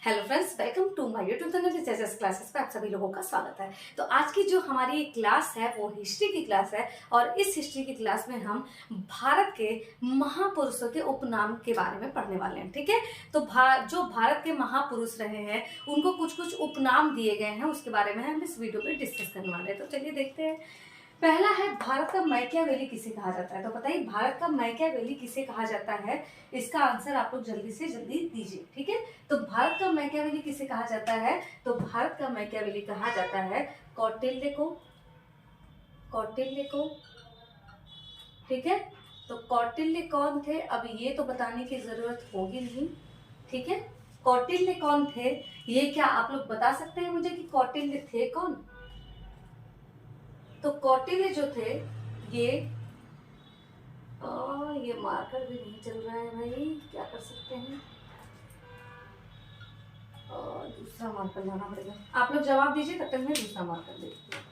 Hello friends, welcome to my YouTube channel JJ's classes पे आप सभी लोगों का स्वागत है। तो आज की जो हमारी क्लास है वो हिस्ट्री की क्लास है और इस हिस्ट्री की क्लास में हम भारत के महापुरुषों के उपनाम के बारे में पढ़ने वाले हैं। ठीक है, तो जो भारत के महापुरुष रहे हैं उनको कुछ कुछ उपनाम दिए गए हैं, उसके बारे में हम इस वीडियो में डिस्कस करने वाले हैं। तो चलिए देखते हैं। पहला है, भारत का मैकियावेली किसे कहा जाता है। तो बताइए भारत का मैकियावेली किसे कहा जाता है, इसका आंसर आप लोग जल्दी से जल्दी दीजिए। ठीक है, तो भारत का मैकियावेली किसे कहा जाता है, तो भारत का मैकियावेली कहा जाता है कौटिल्य को। कौटिल्य को, ठीक है। तो कौटिल्य कौन थे, अब ये तो बताने की जरूरत होगी नहीं। ठीक है, कौटिल्य कौन थे, ये क्या आप लोग बता सकते हैं मुझे कि कौटिल्य थे कौन। तो कौटिल्य जो थे ये मार्कर भी नहीं चल रहा है भाई, क्या कर सकते हैं। दूसरा मार्कर लाना पड़ेगा। आप लोग जवाब दीजिए, तब तक मैं दूसरा मार्कर देखती हूँ।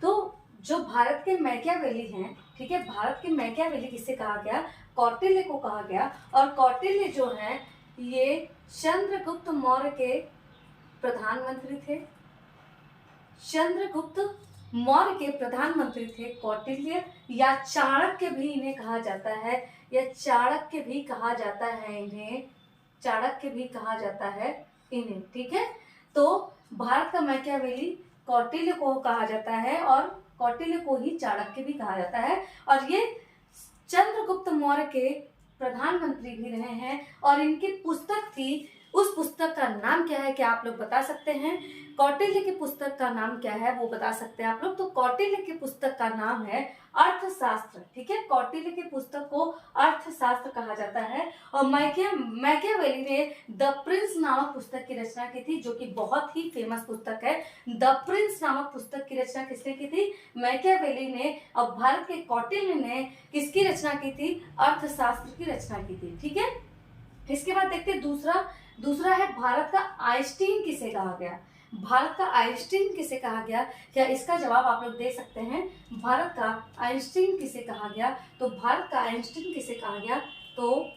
तो जो भारत के मैकियावेली हैं, ठीक है, भारत के मैकियावेली किसे कहा गया, कौटिल्य को कहा गया। और कौटिल्य जो हैं ये चंद्रगुप्त मौर्य के प्रधानमंत्री थे। चंद्रगुप्त मौर्य के प्रधानमंत्री थे कौटिल्य, या चाणक्य भी इन्हें कहा जाता है, या चाणक्य भी कहा जाता है इन्हें, चाणक्य भी कहा जाता है इन्हें। ठीक है, तो भारत का मैकियावेली कौटिल्य को कहा जाता है और कौटिल्य को ही चाणक्य भी कहा जाता है। और ये चंद्रगुप्त मौर्य के प्रधानमंत्री भी रहे हैं और इनकी पुस्तक थी, उस पुस्तक का नाम क्या है, क्या आप लोग बता सकते हैं। कौटिल्य की पुस्तक का नाम क्या है वो बता सकते हैं आप लोग। तो कौटिल्य की पुस्तक का नाम है अर्थशास्त्र। ठीक है, कौटिल्य की पुस्तक को अर्थशास्त्र कहा जाता है। और मैकियावेली ने द प्रिंस नामक पुस्तक की रचना की थी, जो कि बहुत ही फेमस पुस्तक है। द प्रिंस नामक पुस्तक की रचना किसने की थी, मैकियावेली ने। और भारत के कौटिल्य ने किसकी रचना की थी, अर्थशास्त्र की रचना की थी। ठीक है, इसके बाद देखते हैं दूसरा है, भारत का आइंस्टीन किसे कहा गया। भारत का आइंस्टीन किसे कहा गया, क्या इसका जवाब आप लोग दे सकते हैं। भारत का आइंस्टीन किसे कहा गया, तो भारत का आइंस्टीन किसे कहा गया, तो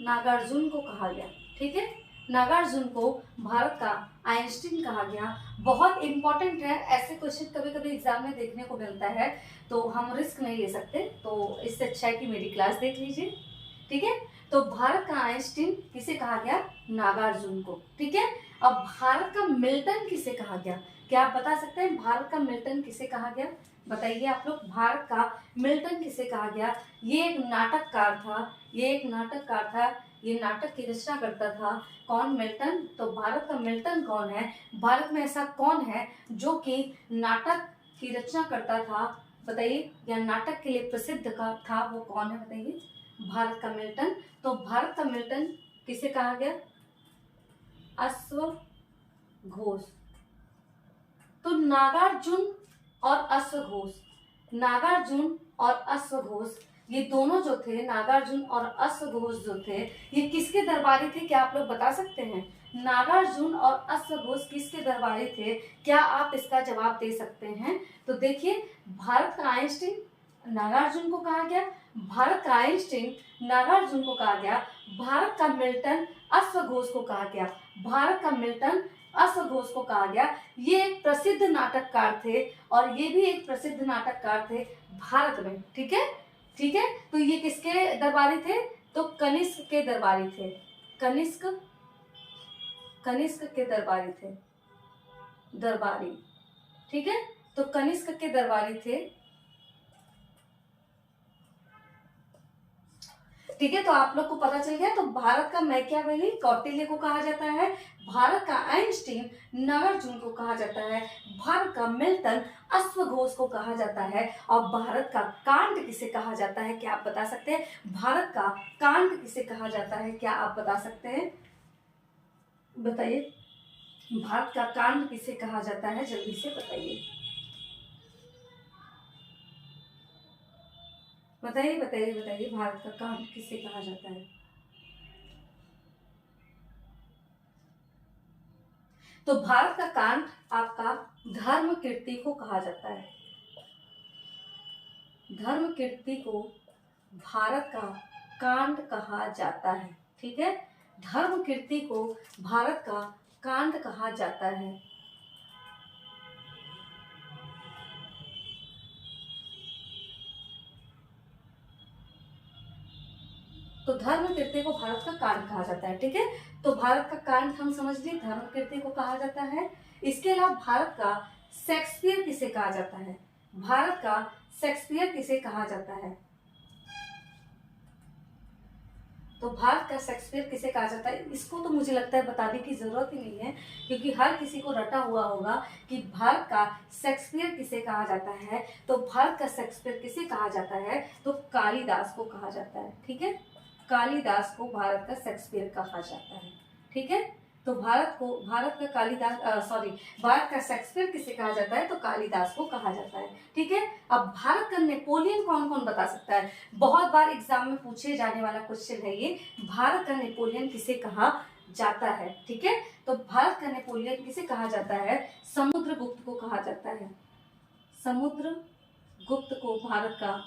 नागार्जुन को कहा गया। ठीक है, नागार्जुन को भारत का आइंस्टीन कहा गया। बहुत इंपॉर्टेंट है, ऐसे क्वेश्चन कभी कभी एग्जाम में देखने को मिलता है, तो हम रिस्क नहीं ले सकते, तो इससे अच्छा है कि मेरी क्लास देख लीजिए। ठीक है, तो भारत का आइंस्टीन किसे कहा गया, नागार्जुन को। ठीक है, अब भारत का मिल्टन किसे कहा गया, क्या आप बता सकते हैं भारत का मिल्टन किसे कहा गया, बताइए आप लोग। भारत का मिल्टन किसे कहा गया, ये एक नाटककार था, ये नाटक की रचना करता था। कौन, मिल्टन। तो भारत का मिल्टन कौन है, भारत में ऐसा कौन है जो कि नाटक की रचना करता था, बताइए, या नाटक के लिए प्रसिद्ध था, वो कौन है बताइए। भारत का मिल्टन। तो भारत का मिल्टन किसे कहा गया, अश्वघोष। तो नागार्जुन और अश्वघोष, नागार्जुन और अश्वघोष, ये दोनों जो थे, नागार्जुन और अश्वघोष जो थे, ये किसके दरबारी थे, क्या आप लोग बता सकते हैं। नागार्जुन और अश्वघोष किसके दरबारी थे, क्या आप इसका जवाब दे सकते हैं। तो देखिए, भारत का आइंस्टीन नागार्जुन को कहा गया, भारत का आइंस्टीन नागार्जुन को कहा गया, भारत का मिल्टन अश्वघोष को कहा गया, भारत का मिल्टन अश्वघोष को कहा गया। ये एक प्रसिद्ध नाटककार थे और ये भी एक प्रसिद्ध नाटककार थे भारत में। ठीक है, ठीक है, तो ये किसके दरबारी थे, तो कनिष्क के दरबारी थे, कनिष्क के दरबारी थे, दरबारी। ठीक है, तो कनिष्क के दरबारी थे। ठीक है, तो आप लोग को पता चल गया। तो भारत का मैकियावेली कौटिल्य को कहा जाता है, भारत का आइंस्टीन नागार्जुन को कहा जाता है, भारत का मिल्टन अश्वघोष को कहा जाता है, और भारत का कांट किसे कहा जाता है, क्या आप बता सकते हैं। भारत का कांट किसे कहा जाता है, क्या आप बता सकते हैं, बताइए। भारत का कांट किसे कहा जाता है, जल्दी से बताइए, बताइए बताइए बताइए, भारत का कांट किसे कहा जाता है। तो भारत का कांट आपका धर्म कीर्ति को कहा जाता है। धर्म कीर्ति को भारत का कांड कहा जाता है। ठीक है, धर्म कीर्ति को भारत का कांड कहा जाता है। तो धर्म कीर्ति को भारत का कांड कहा जाता है। ठीक है, तो भारत का कांड हम समझ लिए, धर्म कीर्ति को कहा जाता है। इसके अलावा भारत का शेक्सपियर किसे कहा जाता है? भारत का शेक्सपियर किसे कहा जाता है? तो भारत का शेक्सपियर किसे कहा जाता है? इसको तो मुझे लगता है बताने की जरूरत ही नहीं है, क्योंकि हर किसी को रटा हुआ होगा कि भारत का शेक्सपियर किसे कहा जाता है। तो भारत का शेक्सपियर किसे कहा जाता है? तो कालिदास को कहा जाता है। ठीक है, कालिदास को भारत का शेक्सपियर कहा जाता है। ठीक है, तो भारत का कालिदास भारत का शेक्सपियर किसे कहा जाता है? तो कालिदास को कहा जाता है। ठीक है, अब भारत का नेपोलियन कौन कौन बता सकता है? बहुत बार एग्जाम में पूछे जाने वाला क्वेश्चन है ये, भारत का नेपोलियन किसे कहा जाता है? ठीक है, तो भारत का नेपोलियन किसे कहा जाता है? समुद्रगुप्त को कहा जाता है। समुद्रगुप्त को भारत का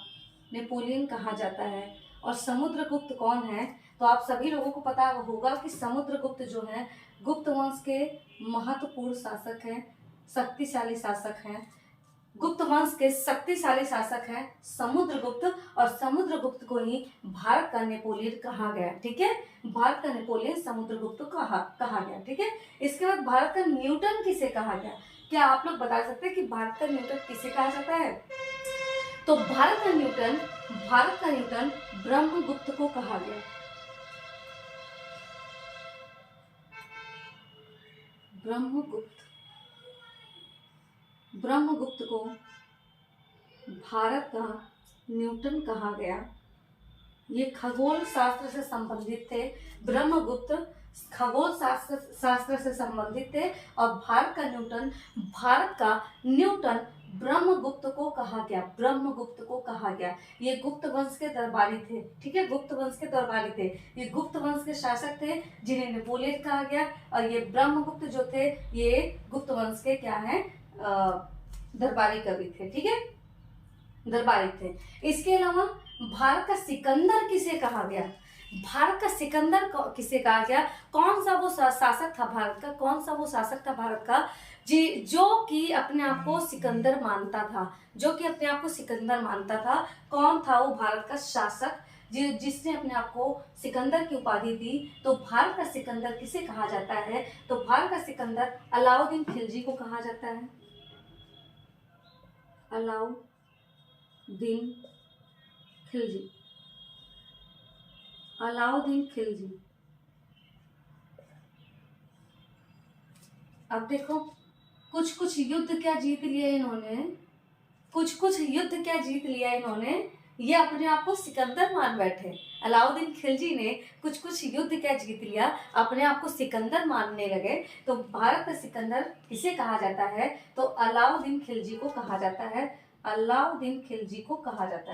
नेपोलियन कहा जाता है। और समुद्रगुप्त कौन है? तो आप सभी लोगों को पता होगा कि समुद्रगुप्त जो है गुप्त वंश के महत्वपूर्ण शासक हैं, शक्तिशाली शासक हैं। गुप्त वंश के शक्तिशाली शासक हैं समुद्रगुप्त, और समुद्रगुप्त को ही भारत का नेपोलियन कहा गया। ठीक है, भारत का नेपोलियन समुद्रगुप्त कहा गया। ठीक है, इसके बाद भारत का न्यूटन किसे कहा गया? क्या आप लोग बता सकते हैं कि भारत का न्यूटन किसे कहा जाता है? तो भारत का न्यूटन ब्रह्मगुप्त को कहा गया। ब्रह्मगुप्त को भारत का न्यूटन कहा गया। ये खगोल शास्त्र से संबंधित थे। ब्रह्मगुप्त खगोल शास्त्र से संबंधित थे, और भारत का न्यूटन ब्रह्मगुप्त को कहा गया। ये गुप्त वंश के दरबारी थे। ठीक है, गुप्त वंश के दरबारी थे। ये गुप्त वंश के शासक थे जिन्हें नेपोलियन कहा गया, और ये ब्रह्मगुप्त जो थे ये गुप्त वंश के क्या है? दरबारी कवि थे। ठीक है, दरबारी थे। इसके अलावा भारत का सिकंदर किसे कहा गया? भारत का सिकंदर किसे कहा गया? कौन सा वो शासक था भारत का? जो कि अपने आप को सिकंदर मानता था। कौन था वो भारत का शासक जिसने अपने आप को सिकंदर की उपाधि दी? तो भारत का सिकंदर किसे कहा जाता है? तो भारत का सिकंदर अलाउद्दीन खिलजी को कहा जाता है। अलाउद्दीन खिलजी। अब देखो, कुछ युद्ध क्या जीत लिया इन्होंने, ये अपने आप को सिकंदर मान बैठे। अलाउद्दीन खिलजी ने कुछ युद्ध क्या जीत लिया, अपने आप को सिकंदर मानने लगे। तो भारत का सिकंदर किसे कहा जाता है? तो अलाउद्दीन खिलजी को कहा जाता है।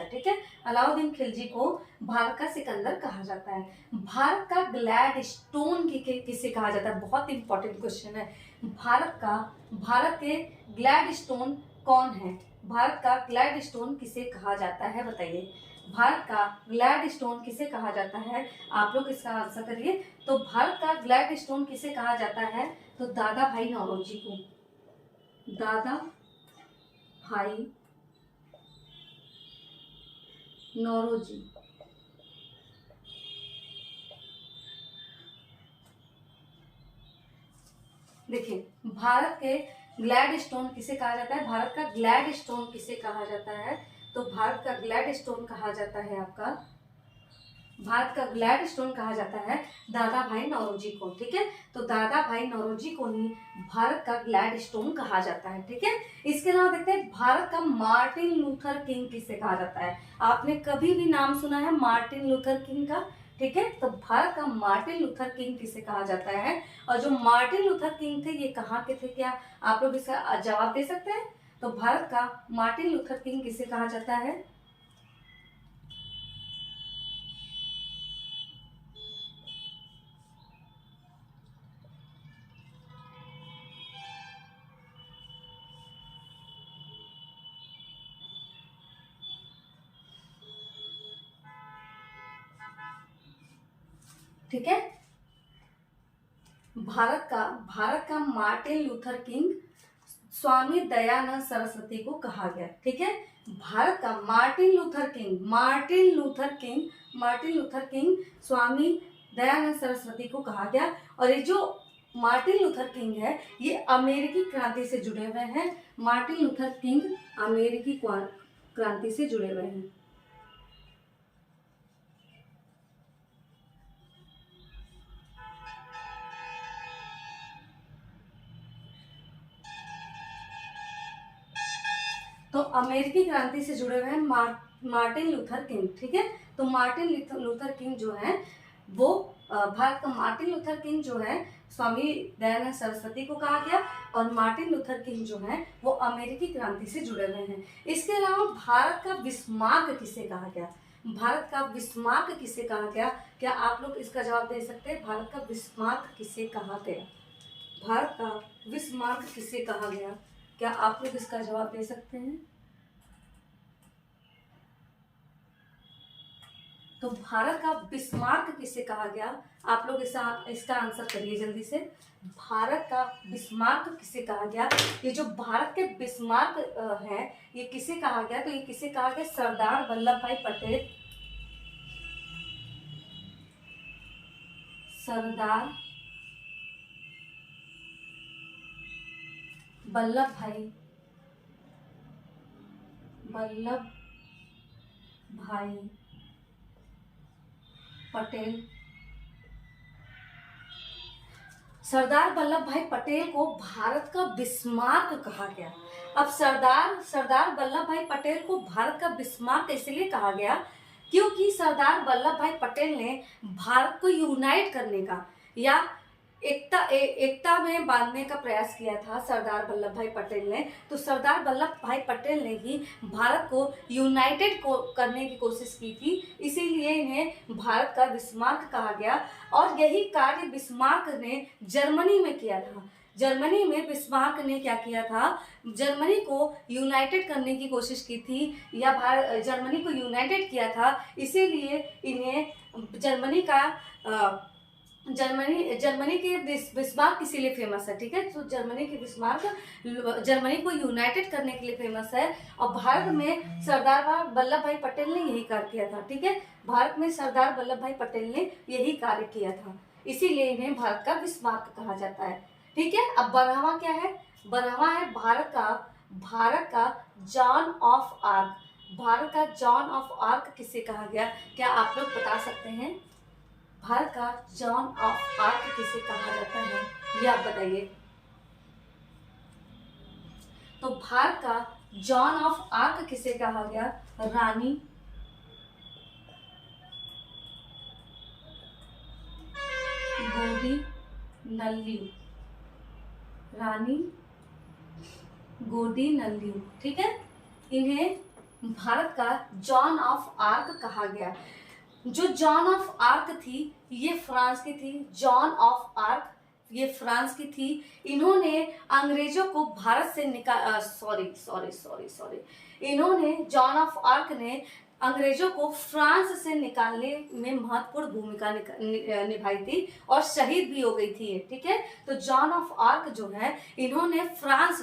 ठीक है, अलाउद्दीन खिलजी को भारत का सिकंदर कहा जाता है। भारत का ग्लैडस्टोन किसे कहा जाता है? बहुत इंपॉर्टेंट क्वेश्चन है। भारत के ग्लैडस्टोन कौन है? भारत का ग्लैडस्टोन किसे कहा जाता है? बताइए, भारत का ग्लैडस्टोन किसे कहा जाता है? आप लोग इसका आंसर करिए। तो भारत का ग्लैडस्टोन किसे कहा जाता है? तो दादा भाई नौरोजी को। देखिए, भारत के ग्लैडस्टोन किसे कहा जाता है? भारत का ग्लैडस्टोन किसे कहा जाता है? तो भारत का ग्लैडस्टोन कहा जाता है दादा भाई नौरोजी को। ठीक है, तो दादा भाई नौरोजी को ही भारत का ग्लैडस्टोन कहा जाता है। ठीक है, इसके अलावा देखते हैं भारत का मार्टिन लूथर किंग किसे कहा जाता है? आपने कभी भी नाम सुना है मार्टिन लूथर किंग का? ठीक है, तो भारत का मार्टिन लूथर किंग किसे कहा जाता है? और जो मार्टिन लूथर किंग थे ये कहाँ के थे? क्या आप लोग इसका जवाब दे सकते हैं? तो भारत का मार्टिन लूथर किंग किसे कहा जाता है? ठीक है। भारत का Martin Luther king Swami Dayanand Saraswati को कहा गया। ठीक है, भारत का Martin Luther king Swami Dayanand Saraswati को कहा गया। और ये जो मार्टिन लूथर किंग है ये अमेरिकी क्रांति से जुड़े हुए हैं। मार्टिन लूथर किंग अमेरिकी क्रांति से जुड़े हुए हैं। तो अमेरिकी क्रांति से जुड़े हुए हैं मार्टिन लूथर किंग। ठीक है, तो मार्टिन लूथर किंग जो है वो भारत का मार्टिन लूथर किंग जो है स्वामी दयानंद सरस्वती को कहा गया। और मार्टिन लूथर किंग जो है वो अमेरिकी क्रांति से जुड़े हुए हैं। इसके अलावा भारत का बिस्मार्क किसे कहा गया? भारत का बिस्मार्क किसे कहा गया? क्या आप लोग इसका जवाब दे सकते हैं? भारत का बिस्मार्क किसे कहा गया? भारत का बिस्मार्क किसे कहा गया? क्या आप लोग इसका जवाब दे सकते हैं? तो भारत का बिस्मार्क किसे कहा गया? आप लोग इसका आंसर करिए जल्दी से। भारत का बिस्मार्क किसे कहा गया? ये जो भारत के बिस्मार्क है ये किसे कहा गया? तो ये किसे कहा गया? सरदार वल्लभ भाई पटेल। सरदार वल्लभ भाई पटेल। सरदार वल्लभ भाई पटेल को भारत का बिस्मार्क कहा गया। अब सरदार वल्लभ भाई पटेल को भारत का बिस्मार्क इसलिए कहा गया क्योंकि सरदार वल्लभ भाई पटेल ने भारत को यूनाइट करने का या एकता में बांधने का प्रयास किया था सरदार वल्लभ भाई पटेल ने। तो सरदार वल्लभ भाई पटेल ने ही भारत को यूनाइटेड करने की कोशिश की थी, इसीलिए इन्हें भारत का बिस्मार्क कहा गया। और यही कार्य बिस्मार्क ने जर्मनी में किया था। जर्मनी में बिस्मार्क ने क्या किया था? जर्मनी को यूनाइटेड करने की कोशिश की थी या जर्मनी को यूनाइटेड किया था, इसीलिए इन्हें जर्मनी के बिस्मार्क इसीलिए फेमस है। ठीक है, तो जर्मनी के बिस्मार्क जर्मनी को यूनाइटेड करने के लिए फेमस है। और भारत में सरदार वल्लभ भाई पटेल ने यही कार्य किया था। ठीक है, भारत में सरदार वल्लभ भाई पटेल ने यही कार्य किया था, इसीलिए इन्हें भारत का बिस्मार्क कहा जाता है। ठीक है, अब 12वां क्या है? 12वां है भारत का जॉन ऑफ आर्क। भारत का जॉन ऑफ आर्क किसे कहा गया? क्या आप लोग बता सकते हैं? भारत का जॉन ऑफ आर्क किसे कहा जाता है, ये आप बताइए। तो भारत का जॉन ऑफ आर्क किसे कहा गया? रानी गोडी नल्लू। ठीक है, इन्हें भारत का जॉन ऑफ आर्क कहा गया। जो जॉन ऑफ आर्क थी ये फ्रांस की थी। जॉन ऑफ आर्क ये फ्रांस की थी। इन्होंने अंग्रेजों को भारत से इन्होंने जॉन ऑफ आर्क ने अंग्रेजों को फ्रांस से निकालने में महत्वपूर्ण भूमिका निभाई थी और शहीद भी हो गई थी। ठीक है, तो जॉन ऑफ आर्क जो है इन्होंने फ्रांस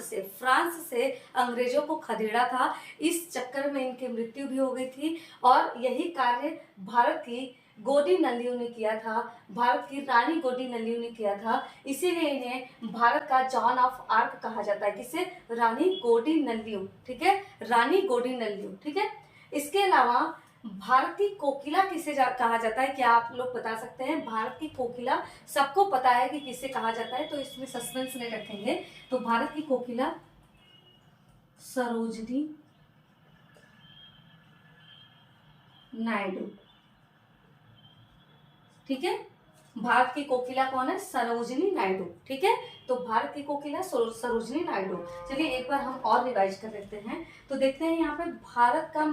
से अंग्रेजों को खदेड़ा था। इस चक्कर में इनकी मृत्यु भी हो गई थी और यही कार्य भारत की गोडी नल्लू ने किया था। भारत की रानी गोडी नल्लू ने किया था, इसीलिए इन्हें भारत का जॉन ऑफ आर्क कहा जाता है। किसे? रानी गोडी नल्लू। ठीक है, रानी गोडी नल्लू। ठीक है, इसके अलावा भारत की कोकिला किसे कहा जाता है? क्या आप लोग बता सकते हैं? भारत की कोकिला सबको पता है कि किसे कहा जाता है, तो इसमें सस्पेंस नहीं रखेंगे। तो भारत की कोकिला सरोजिनी नायडू। ठीक है, भारत की कोकिला कौन है? सरोजिनी नायडू। ठीक है, तो भारत की कोकिला सरोजिनी नायडू। चलिए एक बार हम और रिवाइज कर लेते हैं। तो देखते हैं यहाँ पे भारत का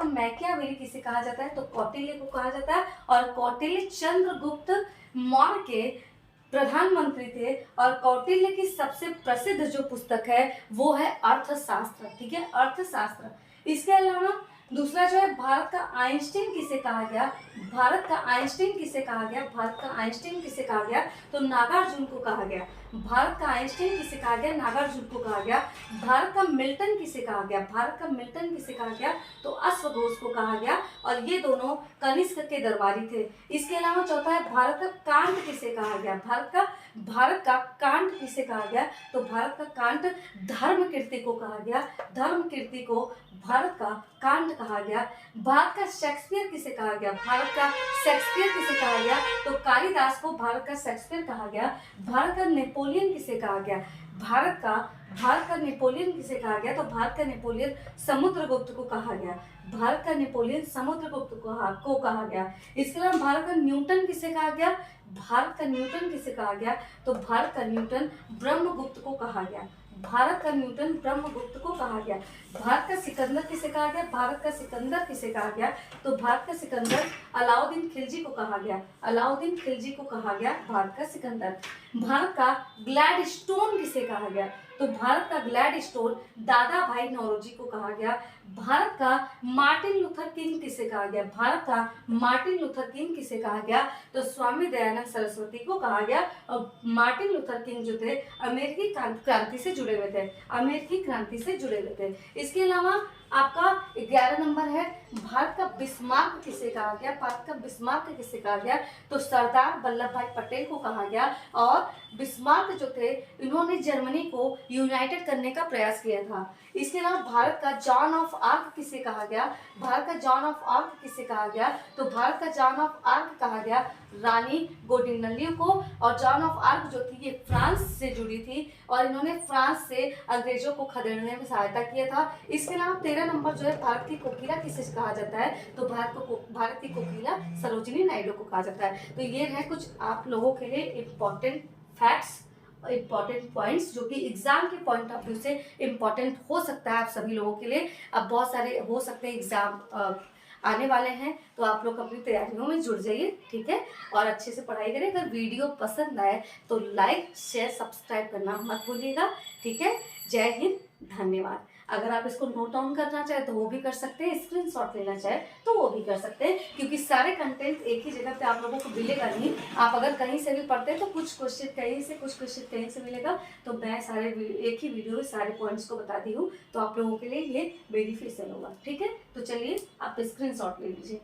मैकियावेली किसे कहा जाता है? तो कौटिल्य को कहा जाता है। और कौटिल्य चंद्रगुप्त मौर्य के प्रधानमंत्री थे। और कौटिल्य की सबसे प्रसिद्ध जो पुस्तक है वो है अर्थशास्त्र। ठीक है, अर्थशास्त्र। इसके अलावा दूसरा जो है भारत का आइंस्टीन किसे कहा गया, भारत का आइंस्टीन किसे कहा गया, भारत का आइंस्टीन किसे कहा गया, तो नागार्जुन को कहा गया। भारत का आइंस्टीन किसे कहा गया, नागार्जुन को कहा गया। भारत का मिल्टन किसे कहा गया, भारत का मिल्टन किसे कहा गया, तो अश्वघोष को कहा गया, और ये दोनों कनिष्क के दरबारी थे। इसके अलावा चौथा है भारत का कांट किसे कहा गया, भारत का कांट किसे कहा गया, तो भारत का कांट धर्म कीर्ति को कहा गया, धर्म कीर्ति को भारत का कांट कहा गया। भारत का शेक्सपियर किसे कहा गया, भारत का शेक्सपियर किसे कहा गया, तो कालिदास को भारत का शेक्सपियर कहा गया। भारत का नेपोलियन किसे कहा गया, भारत का नेपोलियन किसे कहा गया, तो भारत का नेपोलियन समुद्रगुप्त को कहा गया, भारत का नेपोलियन समुद्रगुप्त को कहा गया। इसके अलावा भारत का न्यूटन किसे कहा गया, भारत का न्यूटन किसे कहा गया, तो भारत का न्यूटन ब्रह्मगुप्त को कहा गया, भारत का न्यूटन ब्रह्मगुप्त को कहा गया। भारत का सिकंदर किसे कहा गया, भारत का सिकंदर किसे कहा गया, तो भारत का सिकंदर अलाउद्दीन खिलजी को कहा गया, अलाउद्दीन खिलजी को कहा गया भारत का सिकंदर। भारत का ग्लैडस्टोन किसे कहा गया, तो भारत का ग्लैडस्टोन दादा भाई नौरोजी को कहा गया। भारत का मार्टिन लूथर किंग किसे कहा गया, भारत का मार्टिन लूथर किंग किसे कहा गया, तो स्वामी दयानंद सरस्वती को कहा गया। और मार्टिन लूथर किंग जो थे अमेरिकी क्रांति से जुड़े हुए थे, अमेरिकी क्रांति से जुड़े हुए थे। इसके अलावा आपका 11 नंबर है भारत का बिस्मार्क किसे कहा गया, भारत का बिस्मार्क किसे कहा गया, तो सरदार वल्लभ भाई पटेल को कहा गया। और बिस्मार्क जो थे इन्होंने जर्मनी को यूनाइटेड करने का प्रयास किया था। इसके अलावा भारत का जॉन ऑफ आर्क किसे कहा गया, भारत का जॉन ऑफ आर्क किसे कहा गया, तो भारत का जॉन ऑफ आर्क कहा गया रानी गोडिनल्यू को। और जॉन ऑफ आर्क जो थी ये फ्रांस से जुड़ी थी और इन्होंने फ्रांस से अंग्रेजों को खदेड़ने में सहायता किया था। इसके अलावा 13 नंबर जो है भारत की कोकिला किसे कहा जाता है, तो भारत की कोकिला सरोजिनी नायडू को कहा जाता है। तो ये है कुछ आप लोगों के लिए इम्पोर्टेंट फैक्ट्स, इम्पॉर्टेंट पॉइंट्स जो कि एग्जाम के पॉइंट ऑफ व्यू से इम्पॉर्टेंट हो सकता है आप सभी लोगों के लिए। अब बहुत सारे हो सकते हैं एग्जाम आने वाले हैं, तो आप लोग अपनी तैयारियों में जुड़ जाइए, ठीक है, और अच्छे से पढ़ाई करें। अगर वीडियो पसंद आए तो लाइक शेयर सब्सक्राइब करना मत भूलिएगा, ठीक है। जय हिंद, धन्यवाद। अगर आप इसको नोट डाउन करना चाहे तो वो भी कर सकते हैं, स्क्रीनशॉट लेना चाहे तो वो भी कर सकते हैं, क्योंकि सारे कंटेंट एक ही जगह पे आप लोगों को मिलेगा नहीं। आप अगर कहीं से भी पढ़ते हैं तो कुछ क्वेश्चन कहीं से, कुछ क्वेश्चन कहीं से मिलेगा। तो मैं सारे एक ही वीडियो में सारे पॉइंट्स को बता दी हूँ, तो आप लोगों के लिए ये बेनिफिशियल होगा, ठीक है। तो चलिए आप स्क्रीनशॉट ले लीजिए।